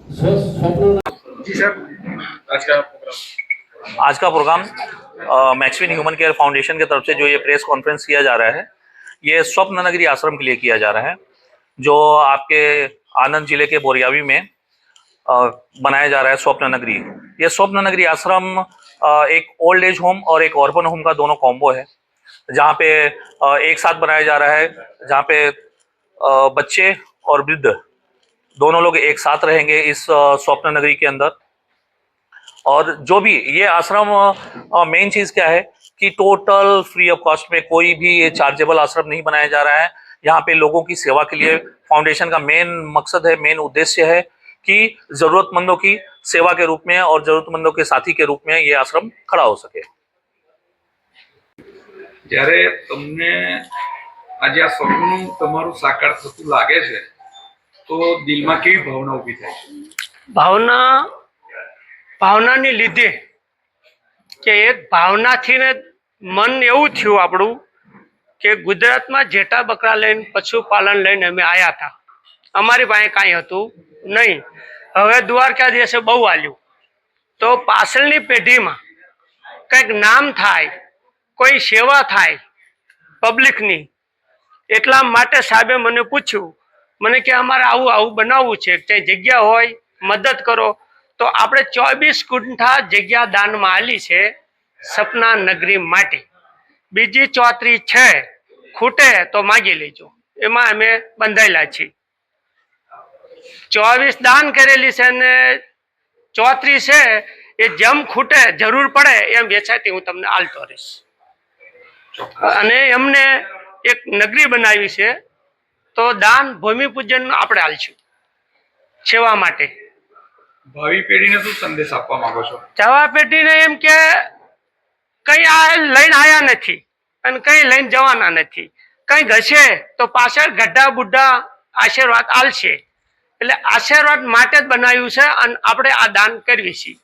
जी sir, आज का programme मैक्सविन human care foundation की तरफ से जो ये प्रेस कॉन्फ्रेंस किया जा रहा है, ये स्वप्न नगरी आश्रम के लिए किया जा रहा है, जो आपके आनंद जिले के बोरियावी में बनाया जा रहा है। स्वप्न नगरी, ये स्वप्न नगरी आश्रम एक ओल्ड एज होम और एक ऑर्फन होम का दोनों कॉम्बो है, जहाँ पे एक साथ बनाया जा रहा है, जहाँ पे बच्चे और वृद्ध दोनों लोग एक साथ रहेंगे इस स्वप्न नगरी के अंदर। और जो भी ये आश्रम, मेन चीज क्या है कि टोटल फ्री ऑफ कॉस्ट में, कोई भी ये चार्जेबल आश्रम नहीं बनाया जा रहा है। यहाँ पे लोगों की सेवा के लिए फाउंडेशन का मेन मकसद है, मेन उद्देश्य है कि जरूरतमंदों की सेवा के रूप में और जरूरतमंदों के साथी के रूप में ये आश्रम खड़ा हो सके। જ્યારે તમને આજે આ સપનું તમારું સાકાર થતું લાગે છે તો દિલમાં કેવી ભાવના ઊભી થાય છે? ભાવનાની લીધે કે એક ભાવનાથી ને મન એવું થયું આપણું કે ગુજરાતમાં જેટા બકરા લઈને પશુપાલન લઈને અમે આવ્યા હતા, અમારી પાસે કાંઈ હતું નહીં। હવે દ્વારકા દેશે બહુ આલ્યું તો પાછળની પેઢીમાં કંઈક નામ થાય, કોઈ સેવા થાય પબ્લિકની, એટલા માટે સાહેબે મને પૂછ્યું, મને કે અમારે આવું આવું બનાવવું છે, ક્યાંય જગ્યા હોય મદદ કરો। તો આપણે 24 ગુંઠા જગ્યા દાનમાં આલી છે સપના નગરી માટે। બીજી 34 છે, ખૂટે તો માગી લેજો, એમાં અમે બંધાયેલા છીએ। 24 દાન કરેલી છે ને 34 છે, એ જેમ ખૂટે જરૂર પડે એમ વેચાતી હું તમને આલતો રહીશ। અને એમને એક નગરી બનાવી છે તો દાન ભૂમિપૂજન આપણે આલશું સેવા માટે। ભાવિ પેઢીને શું સંદેશ આપવા માંગો છો? જવા પેઢીને એમ કે કઈ આ લઈને આયા નથી અને કઈ લઈને જવાના નથી, કઈ ઘસે તો પાછળ ગઢા બુઢા આશીર્વાદ આલશે, એટલે આશીર્વાદ માટે જ બનાવ્યું છે અને આપણે આ દાન કરવી છીએ।